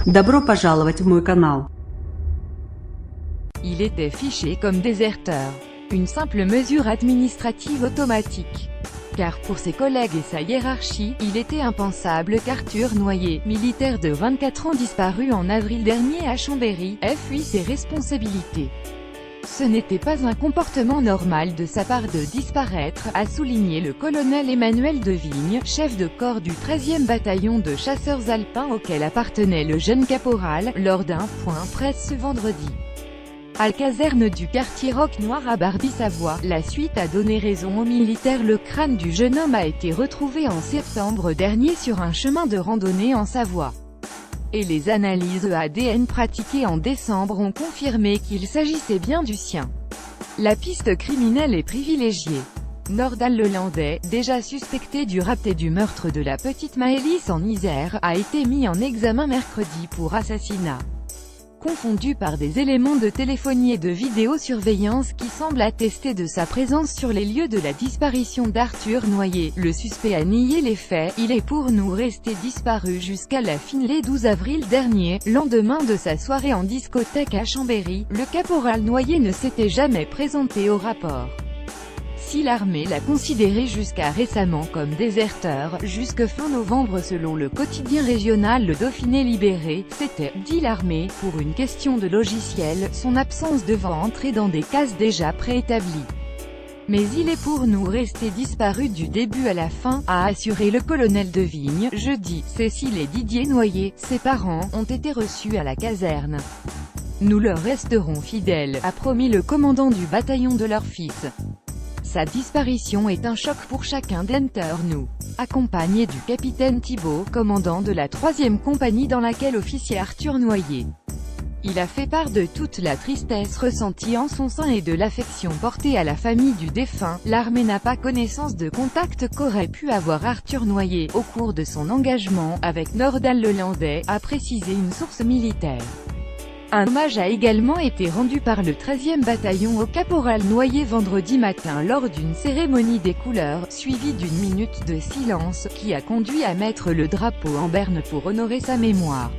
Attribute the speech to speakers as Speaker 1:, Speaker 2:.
Speaker 1: Добро пожаловать в мой канал.
Speaker 2: Il était fiché comme déserteur. Une simple mesure administrative automatique. Car pour ses collègues et sa hiérarchie, il était impensable qu'Arthur Noyer, militaire de 24 ans disparu en avril dernier à Chambéry, ait fui ses responsabilités. Ce n'était pas un comportement normal de sa part de disparaître, a souligné le colonel Emmanuel Devigne, chef de corps du 13e bataillon de chasseurs alpins auquel appartenait le jeune caporal, lors d'un point presse ce vendredi. À la caserne du quartier Roque-Noire à Barbie-Savoie, la suite a donné raison aux militaires. Le crâne du jeune homme a été retrouvé en septembre dernier sur un chemin de randonnée en Savoie. Et les analyses ADN pratiquées en décembre ont confirmé qu'il s'agissait bien du sien. La piste criminelle est privilégiée. Nordal Lelandais, déjà suspecté du rapt et du meurtre de la petite Maëlys en Isère, a été mis en examen mercredi pour assassinat confondu par des éléments de téléphonie et de vidéosurveillance qui semblent attester de sa présence sur les lieux de la disparition d'Arthur Noyer. Le suspect a nié les faits. Il est pour nous resté disparu jusqu'à la fin le 12 avril dernier, lendemain de sa soirée en discothèque à Chambéry. Le caporal Noyer ne s'était jamais présenté au rapport. Si l'armée l'a considéré jusqu'à récemment comme déserteur, jusque fin novembre selon le quotidien régional Le Dauphiné Libéré, c'était, dit l'armée, pour une question de logiciel, son absence devant entrer dans des cases déjà préétablies. Mais il est pour nous resté disparu du début à la fin, a assuré le colonel Devigne. Jeudi, Cécile et Didier Noyer, ses parents, ont été reçus à la caserne. Nous leur resterons fidèles, a promis le commandant du bataillon de leur fils. Sa disparition est un choc pour chacun d'entre nous. Accompagné du capitaine Thibault, commandant de la 3e compagnie dans laquelle officiait Arthur Noyer. Il a fait part de toute la tristesse ressentie en son sein et de l'affection portée à la famille du défunt. L'armée n'a pas connaissance de contact qu'aurait pu avoir Arthur Noyer au cours de son engagement avec Nordal Lelandais, a précisé une source militaire. Un hommage a également été rendu par le 13e bataillon au caporal Noyer vendredi matin lors d'une cérémonie des couleurs, suivie d'une minute de silence, qui a conduit à mettre le drapeau en berne pour honorer sa mémoire.